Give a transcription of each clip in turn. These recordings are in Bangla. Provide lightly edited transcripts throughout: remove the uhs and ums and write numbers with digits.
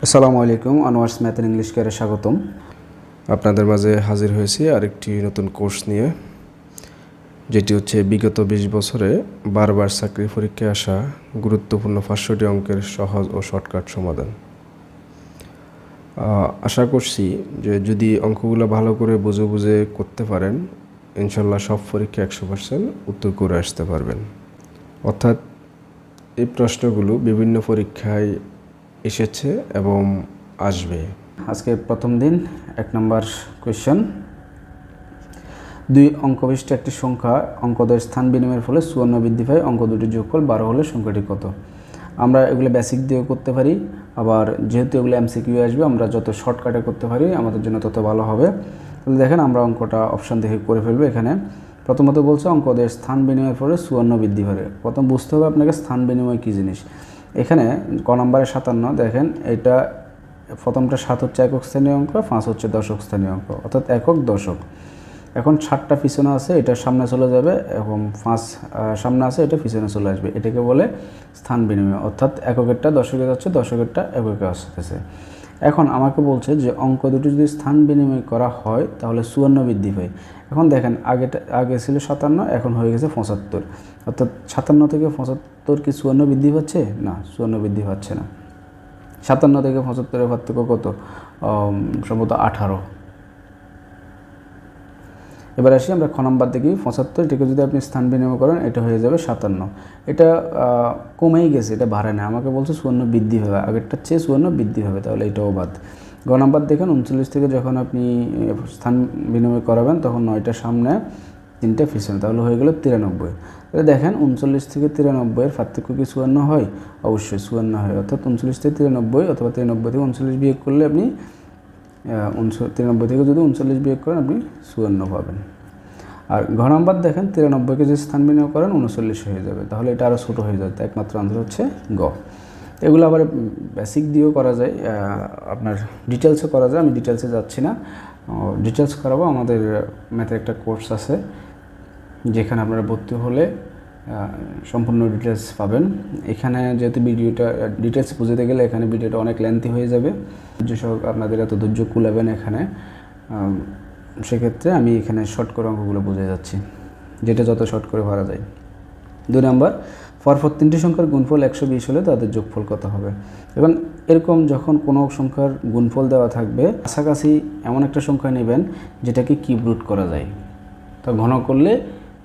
আসসালামু আলাইকুম, আনোয়ার্স ম্যাথ এন্ড ইংলিশ কেয়ারে স্বাগতম। আপনাদের মাঝে হাজির হয়েছি আরেকটি নতুন কোর্স নিয়ে, যেটি হচ্ছে বিগত 20 বছরে বারবার চাকরির পরীক্ষায় আসা গুরুত্বপূর্ণ 500টি অঙ্কের সহজ ও শর্টকাট সমাধান। আশা করছি যে যদি অঙ্কগুলো ভালো করে বুঝে বুঝে করতে পারেন, ইনশাল্লাহ সব পরীক্ষা 100% উত্তর করে আসতে পারবেন। অর্থাৎ এই প্রশ্নগুলো বিভিন্ন পরীক্ষায় এসেছে এবং আসবে। আজকে প্রথম দিন, 1 নম্বর কোয়েশ্চেন। 2 অঙ্ক বিশিষ্ট একটি সংখ্যা অঙ্কদ্বয়ের স্থান বিনিময়ের ফলে 54 বৃদ্ধি পায়। অঙ্ক দুটির যোগফল 12 হলে সংখ্যাটি কত? আমরা এগুলো বেসিক দিয়েও করতে পারি, আবার যেহেতু এগুলো এমসিকিউ আসবে, আমরা যত শর্টকাটে করতে পারি আমাদের জন্য তত ভালো হবে। তাহলে দেখেন, আমরা অঙ্কটা অপশান দেখে করে ফেলবো। এখানে প্রথমত বলছে অঙ্কদ্বয়ের স্থান বিনিময়ের ফলে 54 বৃদ্ধি পায়। প্রথম বুঝতে হবে আপনাকে স্থান বিনিময় কী জিনিস। এখানে ক নম্বরে 57, দেখেন এটা প্রথমটা 7 হচ্ছে একক স্থানীয় অঙ্ক, 5 হচ্ছে দশক স্থানীয় অঙ্ক, অর্থাৎ একক দশক। এখন 7টা পিছনে আছে, এটা সামনে চলে যাবে, এবং 5 সামনে আছে, এটা পিছনে চলে আসবে। এটাকে বলে স্থান বিনিময়, অর্থাৎ এককেরটা দশকে যাচ্ছে, দশকেরটা এককে আসতেছে। এখন আমাকে বলছে যে অঙ্ক দুটি যদি স্থান বিনিময় করা হয় তাহলে 54 বৃদ্ধি পায়। এখন দেখেন, আগে ছিল 57, এখন হয়ে গেছে 75, অর্থাৎ 57 থেকে 75 কি 54 বৃদ্ধি পাচ্ছে? না, 54 বৃদ্ধি পাচ্ছে না। 57 থেকে 75 পার্থক্য কত? সম্ভবত 18। এবার আসি আমরা খ নম্বর দেখি। 75, এটাকে যদি আপনি স্থান বিনিময় করেন, এটা হয়ে যাবে 57। এটা কমেই গেছে, এটা বাড়ে না। আমাকে বলছে 54 বৃদ্ধি হবে, আগেরটার চেয়ে 54 বৃদ্ধি হবে, তাহলে এটাও বাদ। গ নম্বর দেখেন, 39 থেকে যখন আপনি স্থান বিনিময় করাবেন তখন 9টা সামনে, 3টা পিছনে, তাহলে হয়ে গেল 93। তাহলে দেখেন, 39 থেকে 93-এর পার্থক্য কি 54 হয়? অবশ্যই 54 হয়। অর্থাৎ 39 থেকে 93, অথবা 93 থেকে 39 বিয়োগ করলে আপনি 93 থেকে যদি 39 বিয়োগ করেন, আপনি 54 পাবেন। আর ঘ নম্বর দেখেন, 93কে যদি স্থান বিনিময় করেন 39 হয়ে যাবে, তাহলে এটা আরও ছোটো হয়ে যাবে। একমাত্র আনসার হচ্ছে গ। এগুলো আবার বেসিক দিয়েও করা যায়, আপনার ডিটেলসে করা যায়। আমি ডিটেলসে যাচ্ছি না, ডিটেলস করাবো। আমাদের ম্যাথের একটা কোর্স আছে, যেখানে আপনারা ভর্তি হলে সম্পূর্ণ ডিটেলস পাবেন। এখানে যেহেতু ভিডিওটা ডিটেলস বুঝতে গেলে এখানে ভিডিওটা অনেক লেন্থি হয়ে যাবে, যেসব আপনাদের এত ধৈর্য কুলাবেন এখানে, সেক্ষেত্রে আমি এখানে শর্ট করে অঙ্কগুলো বুঝে যাচ্ছি, যেটা যত শর্ট করে পারা যায়। 2 নম্বর, পরপর 3টি সংখ্যার গুণফল 120 হলে তাদের যোগফল কত হবে? এবং এরকম যখন কোনো সংখ্যার গুণফল দেওয়া থাকবে, কাছাকাছি এমন একটা সংখ্যা নেবেন যেটাকে কিউব রুট করা যায়। তা ঘন করলে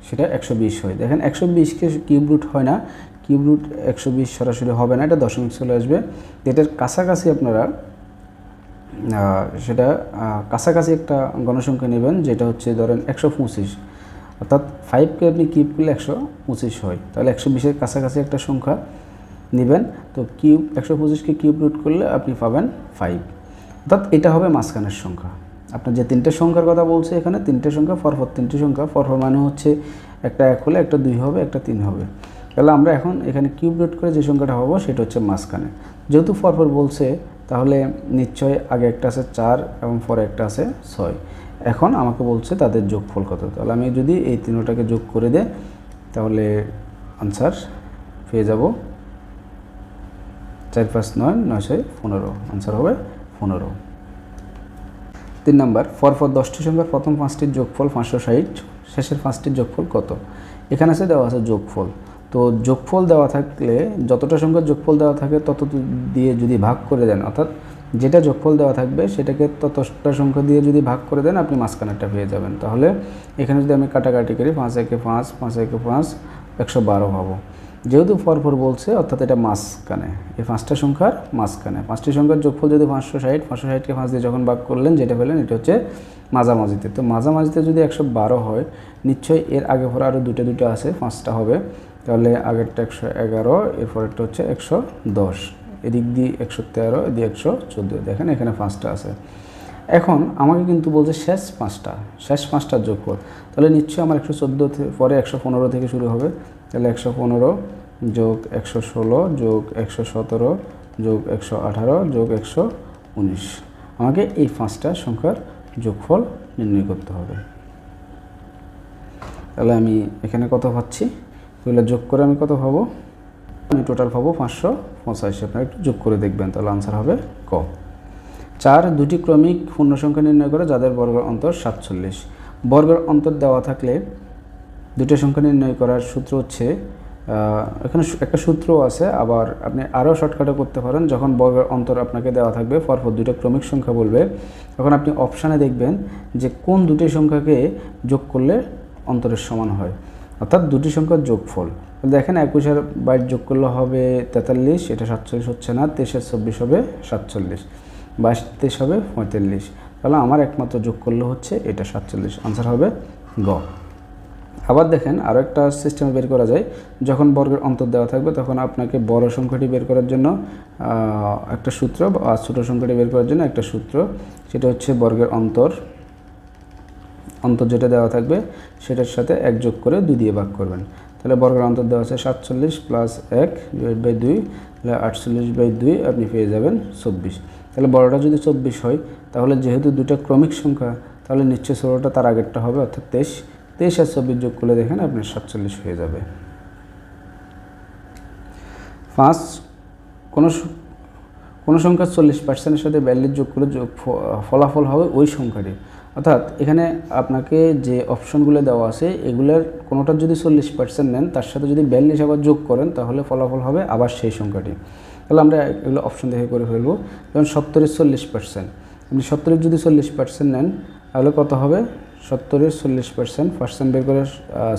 সেটা 120 হয়। দেখেন, 120কে কিউব রুট হয় না, কিউব রুট 120 সরাসরি হবে না, এটা দশমিক চলে আসবে। এটার কাছাকাছি আপনারা সেটা কাছাকাছি একটা গণসংখ্যা নেবেন, যেটা হচ্ছে ধরেন 125, অর্থাৎ 5কে আপনি কিউব করলে 125 হয়, তাহলে 120-এর কাছাকাছি একটা সংখ্যা নেবেন। তো কিউব 125কে কিউব রুট করলে আপনি পাবেন 5, অর্থাৎ এটা হবে মাঝখানের সংখ্যা। আপনার যে 3টে সংখ্যার কথা বলছে এখানে, 3টে সংখ্যা পরপর, 3টি সংখ্যা পরপর মানে হচ্ছে একটা 1 হলে একটা 2 হবে, একটা 3 হবে। তাহলে আমরা এখন এখানে কিউব রুট করে যে সংখ্যাটা পাবো সেটা হচ্ছে মাঝখানে। যেহেতু পরপর বলছে, তাহলে নিশ্চয়ই আগে একটা আছে 4 এবং পরে একটা আছে 6। এখন আমাকে বলছে তাদের যোগফল কত। তাহলে আমি যদি এই তিনটাকে যোগ করে দেই, তাহলে আনসার পেয়ে যাব 4 5 9 9 6 15, আনসার হবে 15। 3 নম্বর, পরপর 10টি সংখ্যার প্রথম 5টির যোগফল 560, শেষের 5টির যোগফল কত? এখানে আছে দেওয়া আছে যোগফল। তো যোগফল দেওয়া থাকলে, যতটা সংখ্যার যোগফল দেওয়া থাকে তত দিয়ে যদি ভাগ করে দেন, অর্থাৎ যেটা যোগফল দেওয়া থাকবে সেটাকে ততটা সংখ্যা দিয়ে যদি ভাগ করে দেন, আপনি মাঝখানেরটা পেয়ে যাবেন। তাহলে এখানে যদি আমি কাটাকাটি করি, 5 একে 5, 5 একে 5, 112 পাবো। যেহেতু পরপর বলছে, অর্থাৎ এটা মাঝখানে, এই 5টা সংখ্যার মাঝখানে। 5টি সংখ্যার যোগফল যদি 560, 560কে 5 দিয়ে যখন ভাগ করলেন যেটা পেলেন, এটা হচ্ছে মাঝামাঝিতে। তো মাঝামাঝিতে যদি 112 হয়, নিশ্চয়ই এর আগে পরে আরও দুটো আছে, 5টা হবে। তাহলে আগেরটা 111, এরপরেরটা হচ্ছে 110, এদিক দিয়ে 113, এদিকে 114। দেখেন এখানে 5টা আছে। এখন আমাকে কিন্তু বলছে শেষ 5টার যোগফল, তাহলে নিশ্চয়ই আমার 114 পরে 115 থেকে শুরু হবে। তাহলে 115 যোগ 116 যোগ 117 যোগ 118 যোগ 119, আমাকে এই 5টা সংখ্যার যোগফল নির্ণয় করতে হবে। তাহলে আমি এখানে কত পাচ্ছি, এগুলো যোগ করে আমি কত পাবো? আমি টোটাল পাবো 585। আপনারা একটু যোগ করে দেখবেন, তাহলে আনসার হবে ক। 4 দুটি ক্রমিক পূর্ণ সংখ্যা নির্ণয় করে যাদের বর্গের অন্তর 47। বর্গের অন্তর দেওয়া থাকলে দুটো সংখ্যা নির্ণয় করার সূত্র হচ্ছে, এখানে একটা সূত্র আছে, আবার আপনি আরও শর্টকাটে করতে পারেন। যখন বর্গের অন্তর আপনাকে দেওয়া থাকবে, পরপর দুটো ক্রমিক সংখ্যা বলবে, তখন আপনি অপশানে দেখবেন যে কোন দুটি সংখ্যাকে যোগ করলে অন্তরের সমান হয়, অর্থাৎ দুটি সংখ্যার যোগফল। দেখেন 21 আর 22 যোগ করলে হবে 43, এটা 47 হচ্ছে না, 23 আর 24 হবে 47, 22 23 হবে 45, তাহলে আমার একমাত্র যোগ করলে হচ্ছে এটা 47, আনসার হবে গ। আবার দেখেন আরও একটা সিস্টেমে বের করা যায়, যখন বর্গের অন্তর দেওয়া থাকবে তখন আপনাকে বড় সংখ্যাটি বের করার জন্য একটা সূত্র, আর ছোটো সংখ্যাটি বের করার জন্য একটা সূত্র, সেটা হচ্ছে বর্গের অন্তর যেটা দেওয়া থাকবে সেটার সাথে 1 যোগ করে 2 দিয়ে ভাগ করবেন। তাহলে বর্গের অন্তর দেওয়া আছে 47 প্লাস 1 / 2, তাহলে 48/2 আপনি পেয়ে যাবেন 24। তাহলে বড়টা যদি 24 হয়, তাহলে যেহেতু দুটো ক্রমিক সংখ্যা, তাহলে নিশ্চয় ষোলোটা তার আগেরটা হবে, অর্থাৎ 23 আর 24 যোগ করলে দেখেন আপনার 47 হয়ে যাবে। 5 কোনো সংখ্যা 40% সাথে 42 যোগ করে ফলাফল হবে ওই সংখ্যাটি। অর্থাৎ এখানে আপনাকে যে অপশনগুলো দেওয়া আছে, এগুলোর কোনোটার যদি 40% নেন, তার সাথে যদি 42 আবার যোগ করেন, তাহলে ফলাফল হবে আবার সেই সংখ্যাটি। তাহলে আমরা এগুলো অপশন দেখে করে ফেলবো। যেমন 70-এর 40%, আপনি 70-এর যদি 40% নেন, তাহলে কত হবে? 70-এর 40% বের করার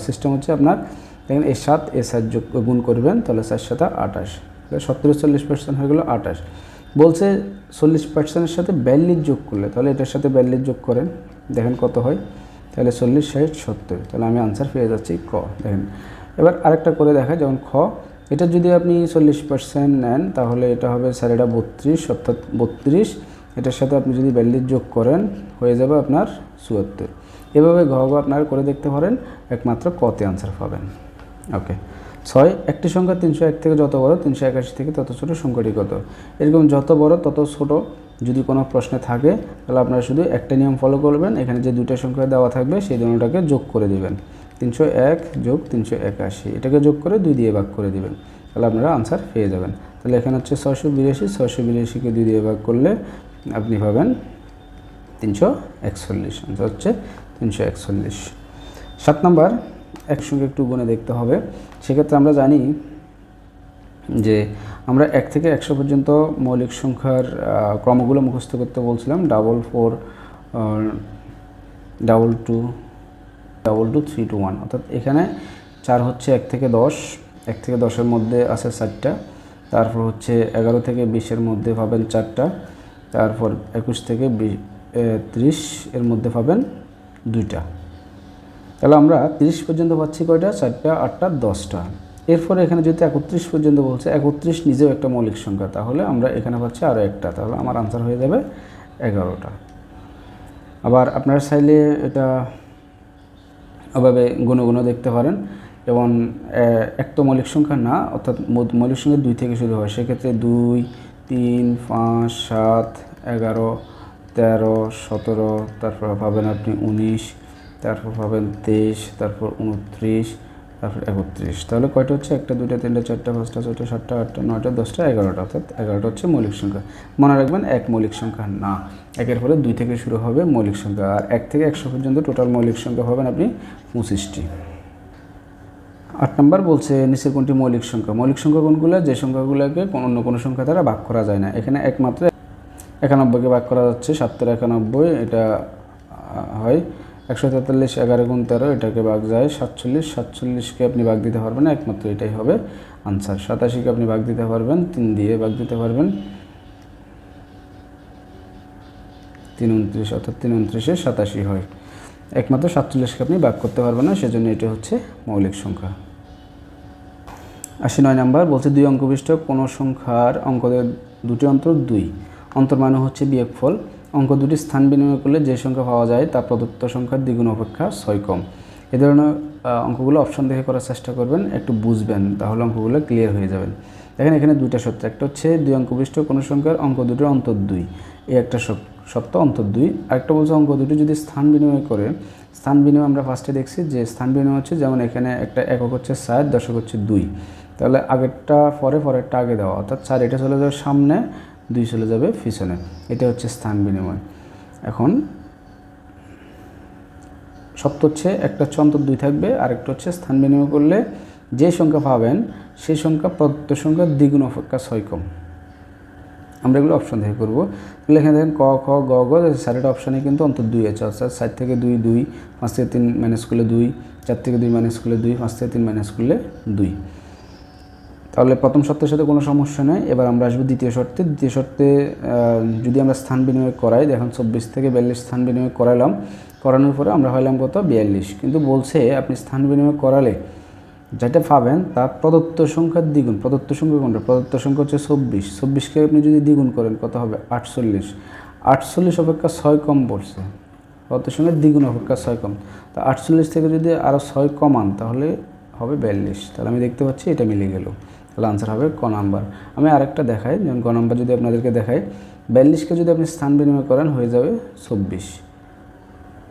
সিস্টেম হচ্ছে আপনার, দেখেন এই 7 যোগ গুণ করবেন, তাহলে 4 × 7 = 28, তাহলে 70-এর 40% হয়ে গেলো 28। বলছে 40%-এর সাথে 42 যোগ করলে, তাহলে এটার সাথে 42 যোগ করেন, দেখেন কত হয়, তাহলে 40, 60, 70, তাহলে আমি আনসার পেয়ে যাচ্ছি ক। দেখেন এবার আরেকটা করে দেখা, যেমন খ, এটা যদি আপনি 40% নেন, তাহলে এটা হবে 32, অর্থাৎ 32, এটার সাথে আপনি যদি 42 যোগ করেন, হয়ে যাবে আপনার 74। এভাবে ঘ আপনারা করে দেখতে পারেন, একমাত্র কতে আনসার পাবেন। ওকে। 6 একটি সংখ্যা 301 থেকে যত বড়, 381 থেকে তত ছোট সংখ্যাটি কত? এরকম যত বড় তত ছোট যদি কোনো প্রশ্নে থাকে, তাহলে আপনারা শুধু একটা নিয়ম ফলো করবেন, এখানে যে দুটো সংখ্যা দেওয়া থাকবে সেই দুটোটাকে যোগ করে দিবেন। 301 যোগ 381, এটাকে যোগ করে 2 দিয়ে ভাগ করে দিবেন, তাহলে আপনারা আনসার পেয়ে যাবেন। তাহলে এখানে হচ্ছে 682, 682কে 2 দিয়ে ভাগ করলে আপনি পাবেন 341, আনসার হচ্ছে 341। 7 নম্বর, একসঙ্গে একটু গুণে দেখতে হবে। সেক্ষেত্রে আমরা জানি যে আমরা 1 থেকে 100 পর্যন্ত মৌলিক সংখ্যার ক্রমগুলো মুখস্থ করতে বলছিলাম। 44, 22, 22, 3 to 1, অর্থাৎ এখানে 4 হচ্ছে 1 থেকে 10, 1 থেকে 10-এর মধ্যে আছে 4টা, তারপর হচ্ছে 11 থেকে 20-এর মধ্যে পাবেন 4টা, তারপর 21 থেকে 30 এর মধ্যে পাবেন 2টা। তাহলে আমরা 30 পর্যন্ত পাচ্ছি কয়টা? 4টা, 8টা, 10টা। এরপরে এখানে যদি 31 পর্যন্ত বলছে, 31 নিজেও একটা মৌলিক সংখ্যা, তাহলে আমরা এখানে পাচ্ছি আরও একটা, তাহলে আমার আনসার হয়ে যাবে 11টা। আবার আপনারা চাইলে এটা ওভাবে গুণ দেখতে পারেন, যেমন এক তো মৌলিক সংখ্যা না, অর্থাৎ মৌলিক সংখ্যা 2 থেকে শুরু হয়, সেক্ষেত্রে 2, 3, 5, 7, 11, 13, 17, তারপর পাবেন আপনি 19, তারপর পাবেন 23, তারপর 29, তারপর 31। তাহলে কয়টা হচ্ছে? 1টা, 2টা, 3টা, 4টা, 5টা, 6টা, 7টা, 8টা, 9টা, 10টা, 11টা, অর্থাৎ 11টা হচ্ছে মৌলিক সংখ্যা। মনে রাখবেন, এক মৌলিক সংখ্যা না, একের পরে 2 থেকে শুরু হবে মৌলিক সংখ্যা, আর 1 থেকে 100 পর্যন্ত টোটাল মৌলিক সংখ্যা পাবেন আপনি 25টি। 8 নম্বর বলছে নিচের কোনটি মৌলিক সংখ্যা? মৌলিক সংখ্যা কোনগুলো? যে সংখ্যাগুলোকে অন্য কোনো সংখ্যা দ্বারা ভাগ করা যায় না। এখানে একমাত্র 91কে ভাগ করা যাচ্ছে, 7 × 91, এটা হয় 143, 11 × 13, এটাকে ভাগ যায় 47, 47কে আপনি ভাগ দিতে পারবেন না, একমাত্র এটাই হবে আনসার। 87কে আপনি ভাগ দিতে পারবেন, 3 দিয়ে ভাগ দিতে পারবেন, 3 29, অর্থাৎ 3 29-এ 87 হয়, একমাত্র 47কে আপনি ভাগ করতে পারবেন না, সেজন্য এটা হচ্ছে মৌলিক সংখ্যা। 89 নম্বর বলছে 2 অঙ্ক বিশিষ্ট কোনো সংখ্যার অঙ্কদের দুটি অন্তর 2, অন্তর মানে হচ্ছে বিয়োগফল। অঙ্ক দুটি স্থান বিনিময় করলে যে সংখ্যা পাওয়া যায় তা প্রদত্ত সংখ্যার দ্বিগুণ অপেক্ষা 6 কম। এ ধরনের অঙ্কগুলো অপশন দেখে করার চেষ্টা করবেন, একটু বুঝবেন, তাহলে অঙ্কগুলো ক্লিয়ার হয়ে যাবেন। দেখেন এখানে 2টা সত্য, একটা হচ্ছে 2 অঙ্ক বিশিষ্ট কোনো সংখ্যার অঙ্ক দুটির অন্তর 2, এই একটা সত্য, অন্তর 2। আরেকটা বলছে অঙ্ক দুটি যদি স্থান বিনিময় করে, স্থান বিনিময় আমরা ফার্স্টে দেখছি যে স্থান বিনিময় হচ্ছে, যেমন এখানে একটা একক হচ্ছে 7, দশক হচ্ছে 2, তাহলে আগেরটা পরে, পরেরটা আগে দেওয়া, অর্থাৎ 4 এটা চলে যাবে সামনে, 2 চলে যাবে পিছনে। এটা হচ্ছে স্থান বিনিময়। এখন শর্ত হচ্ছে একটা হচ্ছে অন্তত 2 থাকবে, আরেকটা হচ্ছে স্থান বিনিময় করলে যে সংখ্যা পাবেন সেই সংখ্যা প্রদত্ত সংখ্যার দ্বিগুণ অপেক্ষা 6 কম। আমরা এগুলো অপশন থেকে করবো। তাহলে এখানে দেখেন ক, খ, গ, ঘ, 4টা অপশানে কিন্তু অন্তত 2 আছে, অর্থাৎ 4 থেকে 2, 2, 5 থেকে 3 মাইনাস করলে 2, 4 থেকে 2 মাইনাস করলে 2, 5 থেকে 3 মাইনাস করলে 2। তাহলে প্রথম শর্তের সাথে কোনো সমস্যা নেই। এবার আমরা আসবো দ্বিতীয় শর্তে। দ্বিতীয় শর্তে যদি আমরা স্থান বিনিময় করাই, দেখেন 24 থেকে 42 স্থান বিনিময় করালাম, করানোর পরে আমরা হইলাম কত 42, কিন্তু বলছে আপনি স্থান বিনিময় করালে যেটা পাবেন তার প্রদত্ত সংখ্যার দ্বিগুণ। প্রদত্ত সংখ্যা কোনটা? প্রদত্ত সংখ্যা হচ্ছে 24, 24কে আপনি যদি দ্বিগুণ করেন কত হবে 48, 48 অপেক্ষা 6 কম পড়ছে, প্রদত্ত সংখ্যার দ্বিগুণ অপেক্ষা 6 কম। তো 48 থেকে যদি আরও 6 কমান তাহলে হবে 42। তাহলে আমি দেখতে পাচ্ছি এটা মিলে গেল, তাহলে আনসার হবে ক নাম্বার। আমি আরেকটা দেখাই, যেমন ক নাম্বার যদি আপনাদেরকে দেখাই, 42কে যদি আপনি স্থান বিনিময় করেন হয়ে যাবে 24,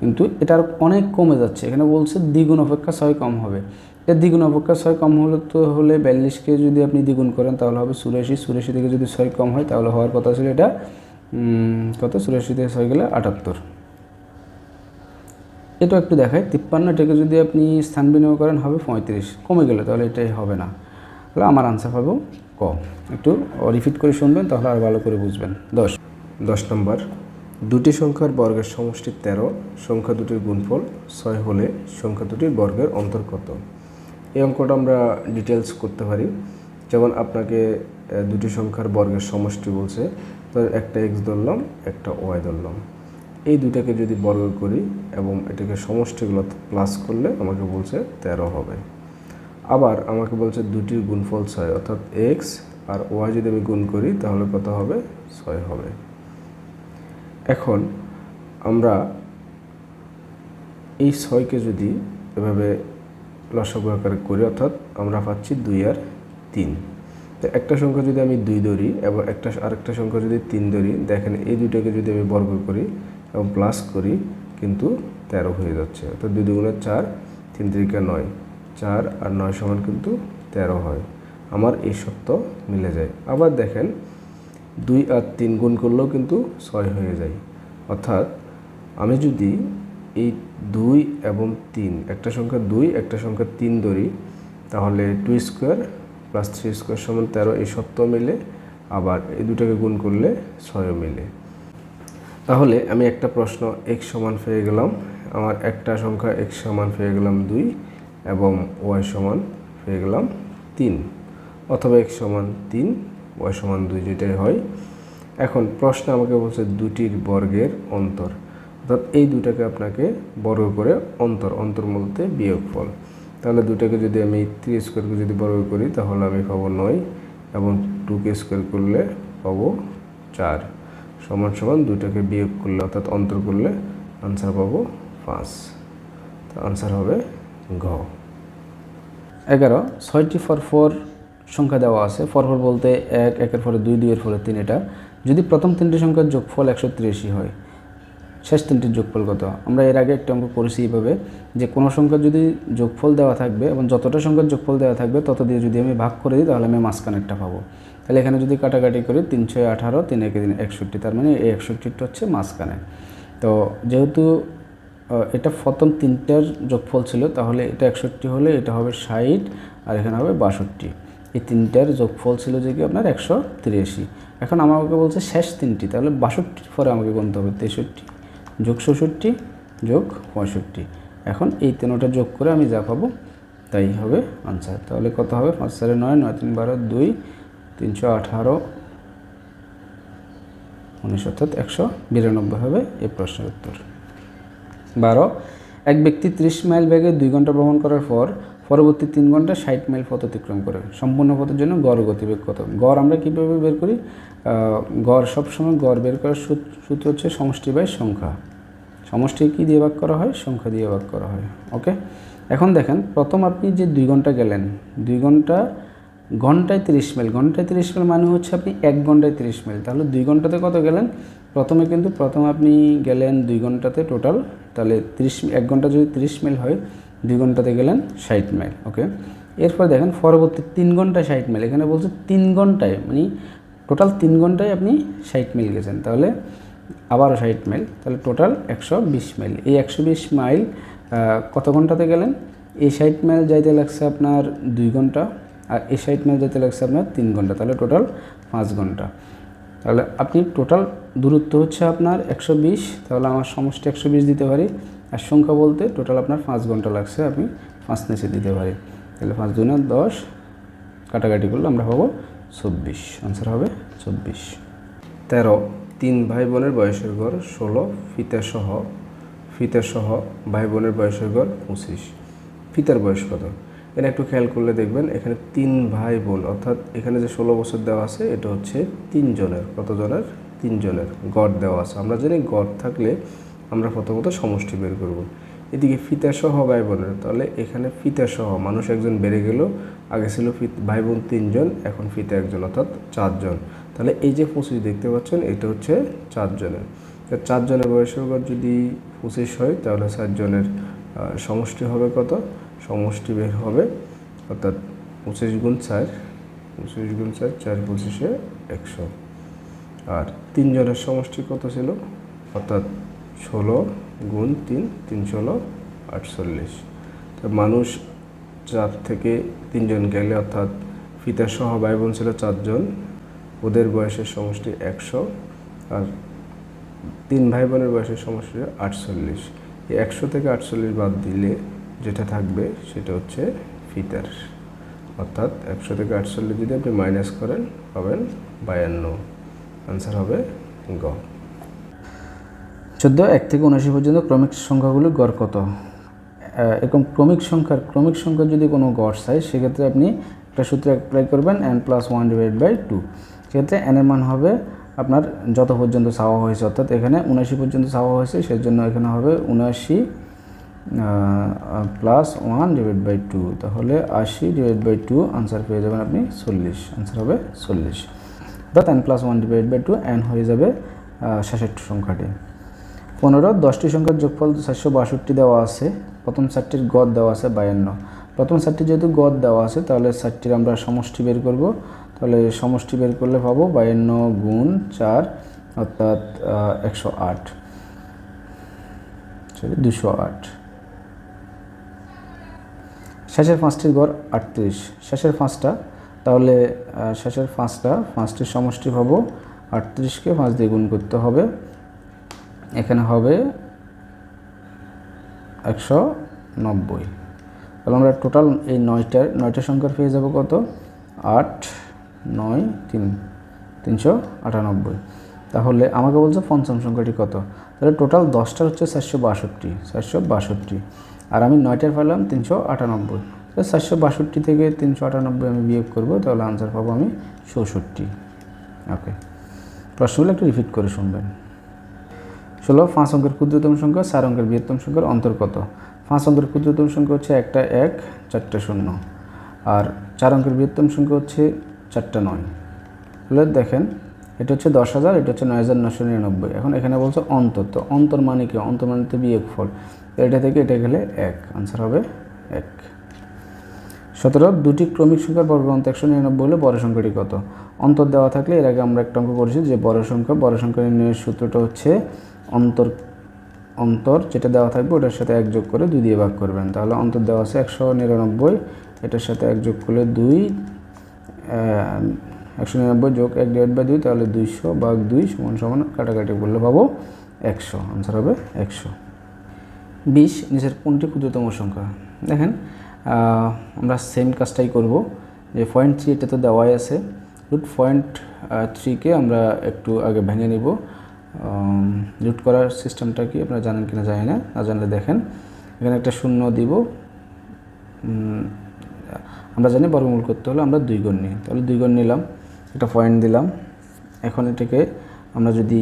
কিন্তু এটা আর অনেক কমে যাচ্ছে। এখানে বলছে দ্বিগুণ অপেক্ষা 6 কম হবে। এটা দ্বিগুণ অপেক্ষা 6 কম হলে তো হলে 42কে যদি আপনি দ্বিগুণ করেন তাহলে হবে 84, 84 থেকে যদি 6 কম হয় তাহলে হওয়ার কথা ছিল এটা কত, 84 থেকে 6 গেলে 78। এটা একটু দেখায়, 53 এটাকে যদি আপনি স্থান বিনিময় করেন হবে 35, কমে গেলে তাহলে এটাই হবে না। তাহলে আমার আনসার পাবো ক। একটু রিপিট করে শুনবেন তাহলে আর ভালো করে বুঝবেন। 10 নম্বর, দুটি সংখ্যার বর্গের সমষ্টি 13, সংখ্যা দুটির গুণফল 6 হলে সংখ্যা দুটির বর্গের অন্তর কত? এই অঙ্কটা আমরা ডিটেলস করতে পারি। যেমন আপনাকে দুটি সংখ্যার বর্গের সমষ্টি বলছে, তো একটা এক্স ধরলাম, একটা ওয়াই ধরলাম, এই দুটাকে যদি বর্গ করি এবং এটাকে সমষ্টিগুলো প্লাস করলে আমাকে বলছে 13 হবে। আবার আমাকে বলছে দুটির গুণফল 6, অর্থাৎ এক্স আর ওয়াই যদি আমি গুণ করি তাহলে কত হবে? 6 হবে। এখন আমরা এই 6কে যদি এভাবে লসাগু আকারে করি, অর্থাৎ আমরা পাচ্ছি 2 আর 3। তো একটা সংখ্যা যদি আমি 2 ধরি এবং আরেকটা সংখ্যা যদি 3 ধরি, দেখেন এই দুটাকে যদি আমি বর্গ করি এবং প্লাস করি কিন্তু 13 হয়ে যাচ্ছে, অর্থাৎ 2 দুগুণে 4, 3 তিরিকা 9, 4 আর 9 সমান কিন্তু 13 হয়। আমার এই শর্ত মিলে যায়। আবার দেখেন 2 আর 3 গুণ করলেও কিন্তু 6 হয়ে যায়। অর্থাৎ আমি যদি এই 2 এবং 3, একটা সংখ্যা 2 একটা সংখ্যা 3 ধরি, তাহলে 2 স্কোয়ার প্লাস 3 স্কোয়ার সমান 13, এই শর্ত মিলে। আবার এই দুটাকে গুণ করলে 6ও মিলে। তাহলে আমি একটা প্রশ্ন x সমান পেয়ে গেলাম, আমার একটা সংখ্যা x সমান পেয়ে গেলাম 2 এবং y সমান পেয়ে গেলাম 3, অথবা x সমান 3 y সমান 2 যেটাই হয়। এখন প্রশ্ন আমাকে বলছে দুটির বর্গের অন্তর, অর্থাৎ এই দুটাকে আপনাকে বর্গ করে অন্তর বলতে বিয়োগফল। তাহলে দুটাকে যদি আমি 3 স্কোয়ারকে যদি বর্গ করি তাহলে আমি পাবো 9 এবং 2কে স্কোয়ার করলে পাবো 4, সমান সমান দুটাকে বিয়োগ করলে অর্থাৎ অন্তর করলে আনসার পাবো 5। তো আনসার হবে ঘ। 11, 6টি ফরফর সংখ্যা দেওয়া আছে। ফরফর বলতে 1, 1-এর পরে 2, 2-এর পরে 3। এটা যদি প্রথম 3টি সংখ্যার যোগফল 183 হয়, শেষ 3টির যোগফল কত? আমরা এর আগে একটা অঙ্ক করেছি এইভাবে, যে কোনো সংখ্যার যদি যোগফল দেওয়া থাকবে এবং যতটা সংখ্যার যোগফল দেওয়া থাকবে তত দিয়ে যদি আমি ভাগ করে দিই তাহলে আমি মাঝখানেরটা পাবো। তাহলে এখানে যদি কাটাকাটি করি 3 6 18, 3 1 61, তার মানে এই 61টা হচ্ছে মাঝখানে। তো যেহেতু এটা প্রথম 3টার যোগফল ছিল, তাহলে এটা 61 হলে এটা হবে 60 আর এখানে হবে 62। এই 3টার যোগফল ছিল যে কি আপনার 183। এখন আমাকে বলছে শেষ 3টি, তাহলে 62 পরে আমাকে গুনতে হবে 63 যোগ 66 যোগ 65। এখন এই 3টা যোগ করে আমি যা পাবো তাই হবে আনসার। তাহলে কত হবে? 5 4 9, 9 3 12, 2 318 19, অর্থাৎ 192 হবে এই প্রশ্নের উত্তর। 12, এক ব্যক্তি 30 মাইল বেগে 2 ঘন্টা ভ্রমণ করার পর পরবর্তী 3 ঘন্টা 60 মাইল পথ অতিক্রম করে। সম্পূর্ণ পথের জন্য গড় গতিবেগ কত? গড় আমরা কীভাবে বের করি? গড় সবসময় গড় বের করার সূত্র হচ্ছে সমষ্টি বাই সংখ্যা। সমষ্টি কী দিয়ে ভাগ করা হয়? সংখ্যা দিয়ে ভাগ করা হয়। ওকে, এখন দেখেন প্রথম আপনি যে 2 ঘন্টা গেলেন, 2 ঘন্টা ঘন্টায় 30 মাইল, ঘন্টায় 30 মাইল মানে হচ্ছে আপনি 1 ঘন্টায় 30 মাইল। তাহলে 2 ঘন্টাতে কত গেলেন? প্রথমে আপনি গেলেন 2 ঘন্টাতে টোটাল, তাহলে 1 ঘন্টা যদি 30 মাইল হয় 2 ঘন্টাতে গেলেন 60 মাইল। ওকে, এরপর দেখেন পরবর্তী 3 ঘন্টায় 60 মাইল, এখানে বলছে 3 ঘন্টায়, মানে টোটাল 3 ঘন্টায় আপনি 60 মাইল গেছেন, তাহলে আবারও 60 মাইল, তাহলে টোটাল 120 মাইল। এই 120 মাইল কত ঘন্টাতে গেলেন? এই 60 মাইল যাইতে লাগছে আপনার 2 ঘন্টা, আর এই 60 মাইল যাইতে লাগছে আপনার 3 ঘন্টা, তাহলে টোটাল 5 ঘন্টা। তাহলে আপনি টোটাল দূরত্ব হচ্ছে আপনার 120, তাহলে আমার সমষ্টি 120 দিতে পারি, আর সংখ্যা বলতে টোটাল আপনার 5 ঘন্টা লাগছে, আপনি 5 নিচে দিতে পারি। তাহলে 5 2 10, কাটাকাটি করলে আমরা পাবো 24, আনসার হবে 24। 13 3 ভাই বোনের বয়সের গড় 16, ফিতার সহ ভাই বোনের বয়সের গড় 25। ফিতার বয়স কত? এটা একটু খেয়াল করলে দেখবেন এখানে 3 ভাই বোন, অর্থাৎ এখানে যে 16 বছর দেওয়া আছে এটা হচ্ছে 3 জনের, কত জনের? 3 জনের গড় দেওয়া আছে। আমরা জানি গড় থাকলে আমরা প্রথমত সমষ্টি বের করব। এদিকে ফিতা সহ ভাই বোনের, তাহলে এখানে ফিতা সহ মানুষ একজন বেড়ে গেল, আগে ছিল ভাই বোন 3 জন, এখন ফিতা একজন, অর্থাৎ 4 জন। তাহলে এই যে 25 দেখতে পাচ্ছেন এটা হচ্ছে 4 জনের। 4 জনের বয়সের গড় যদি 25 হয় তাহলে 4 জনের সমষ্টি হবে কত? সমষ্টি বের হবে অর্থাৎ 25 গুণ 4, 4 25 100। আর 3 জনের সমষ্টি কত ছিল? অর্থাৎ 16 গুণ 3, 3 16 48। তো মানুষ 4 থেকে 3 জন গেলে, অর্থাৎ ফিতা সহ ভাই বোন ছিল 4 জন, ওদের বয়সের সমষ্টি 100, আর 3 ভাই বোনের বয়সের সমষ্টি 48। এই 100 থেকে 48 বাদ দিলে যেটা থাকবে সেটা হচ্ছে ফিতার, অর্থাৎ 100 থেকে 48 যদি আপনি মাইনাস করেন পাবেন 52, আনসার হবে গ। 14 1 থেকে 79 পর্যন্ত ক্রমিক সংখ্যাগুলির গড় কত? এরকম ক্রমিক সংখ্যার যদি কোনো গড় চাই, সেক্ষেত্রে আপনি একটা সূত্র অ্যাপ্লাই করবেন, n+1/2। সেক্ষেত্রে n এর মান হবে আপনার যত পর্যন্ত চাওয়া হয়েছে, অর্থাৎ এখানে 79 পর্যন্ত চাওয়া হয়েছে, সেজন্য এখানে হবে 79 +1/2, তাহলে 80/2, আনসার পেয়ে যাবেন আপনি 40, আনসার হবে 40। অর্থাৎ n+1/2, n হয়ে যাবে 66 সংখ্যাটি। 15 10টি সংখ্যার যোগফল 462 দেওয়া আছে, প্রথম 4টির গড় দেওয়া আছে 52। প্রথম 4টি যেহেতু গড় দেওয়া আছে, তাহলে 4টির আমরা সমষ্টি বের করব। তাহলে সমষ্টি বের করলে পাবো 52 গুণ 4, অর্থাৎ 108, 208। শেষের 5টির গড় 38, শেষের 5টা, তাহলে শেষের 5টির সমষ্টি পাবো 38কে 5 দিয়ে গুণ করতে হবে, এখানে হবে 190। তাহলে আমরা টোটাল এই 9টা সংখ্যার পেয়ে যাব কত? 8 9 3 398। তাহলে আমাকে বলছে পঞ্চম সংখ্যাটি কত? তাহলে টোটাল 10টার হচ্ছে 462, আর আমি 9টার পেলাম 398। তাহলে 462 থেকে 398 আমি বিয়োগ করব, তাহলে আনসার পাবো আমি 64। ওকে, প্রশ্নগুলো একটু রিপিট করে শুনবেন। 16 5 অঙ্কের ক্ষুদ্রতম সংখ্যা 4 অঙ্কের বৃহত্তম সংখ্যার অন্তর কত? 5 অঙ্কের ক্ষুদ্রতম সংখ্যা হচ্ছে 1টা 1 4টা 0, আর 4 অঙ্কের বৃহত্তম সংখ্যা হচ্ছে 4টা 9। তাহলে দেখেন এটা হচ্ছে 10,000, এটা হচ্ছে 9,999। এখন এখানে বলছে অন্তর, তো অন্তর মানে কি? অন্তর মানে তো বিয়োগফল, এটা থেকে এটা গেলে 1, আনসার হবে 1। 17 দুটি ক্রমিক সংখ্যার বর্গগ্রন্থ 199 হলে বড় সংখ্যাটি কত? অন্তর দেওয়া থাকলে এর আগে আমরা একটা অঙ্ক করেছি যে বড় সংখ্যা নির্ণয়ের সূত্রটা হচ্ছে অন্তর যেটা দেওয়া থাকবে ওটার সাথে 1 যোগ করে 2 দিয়ে ভাগ করবেন। তাহলে অন্তর দেওয়া আছে 199, এটার সাথে 1 যোগ করলে 2, 199 যোগ 1/2, তাহলে 200/2 সমান কাটাকাটি করলে পাবো 100, আনসার হবে 100। 20 নিচের কোনটি ক্ষুদ্রতম সংখ্যা? দেখেন আমরা সেম কাজটাই করব, যে 0.3 এটা তো দেওয়াই আছে, √0.3কে আমরা একটু আগে ভেঙে নিব। রুট করার সিস্টেমটা কি আপনারা জানেন কিনা জানি না, না জানলে দেখেন এখানে একটা 0 দিব, আমরা জানি বর্গমূল করতে হলে আমরা 2 গুণ নিই, তাহলে 2 গুণ নিলাম, একটা পয়েন্ট দিলাম। এখন এটাকে আমরা যদি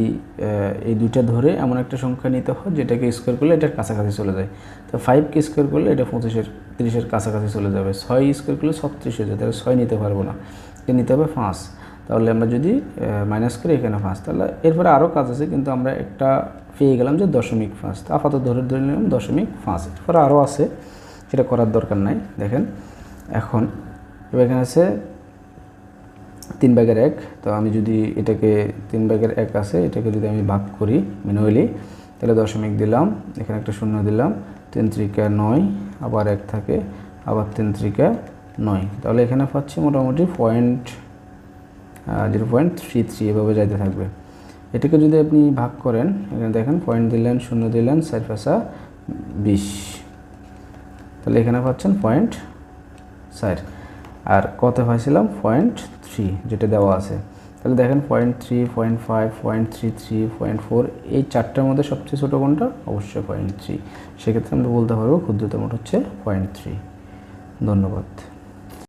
এই দুইটা ধরে এমন একটা সংখ্যা নিতে হয় যেটাকে স্কোয়ার করলে এটার কাছাকাছি চলে যায়, তো 5কে স্কোয়ার করলে এটা 30-এর কাছাকাছি চলে যাবে, 6 স্কোয়ার করলে 36 হয়ে যায়, তাহলে 6 নিতে পারবো না, এটা নিতে হবে 5। তাহলে আমরা যদি মাইনাস করি এখানে 5, তাহলে এরপরে আরও কাজ আছে, কিন্তু আমরা একটা পেয়ে গেলাম যে 0.5, আপাতত ধরে নিলাম 0.5, এরপরে আরও আছে, সেটা করার দরকার নাই। দেখেন এখন এবার এখানে আছে 3/1, তো আমি যদি এটাকে 3/1 আছে, এটাকে যদি আমি ভাগ করি ম্যানুয়ালি, তাহলে দশমিক দিলাম, এখানে একটা শূন্য দিলাম, 3 3 9, আবার 1 থাকে, আবার 3 3 9, তাহলে এখানে পাচ্ছি মোটামুটি 0.33 এভাবে যাইতে থাকবে। এটাকে যদি আপনি ভাগ করেন, এখানে দেখেন পয়েন্ট দিলেন, শূন্য দিলেন, 4 5 20, তাহলে এখানে পাচ্ছেন 0.4, আর কত পাইছিলাম 0.3 যেটা দেওয়া আছে। তাহলে দেখেন 0.3, 0.5, 0.33, 0.4, এই চারটার মধ্যে সবচেয়ে ছোটো কোনটা? অবশ্যই 0.3। সেক্ষেত্রে আমরা বলতে পারবো ক্ষুদ্রতম হচ্ছে 0.3। ধন্যবাদ।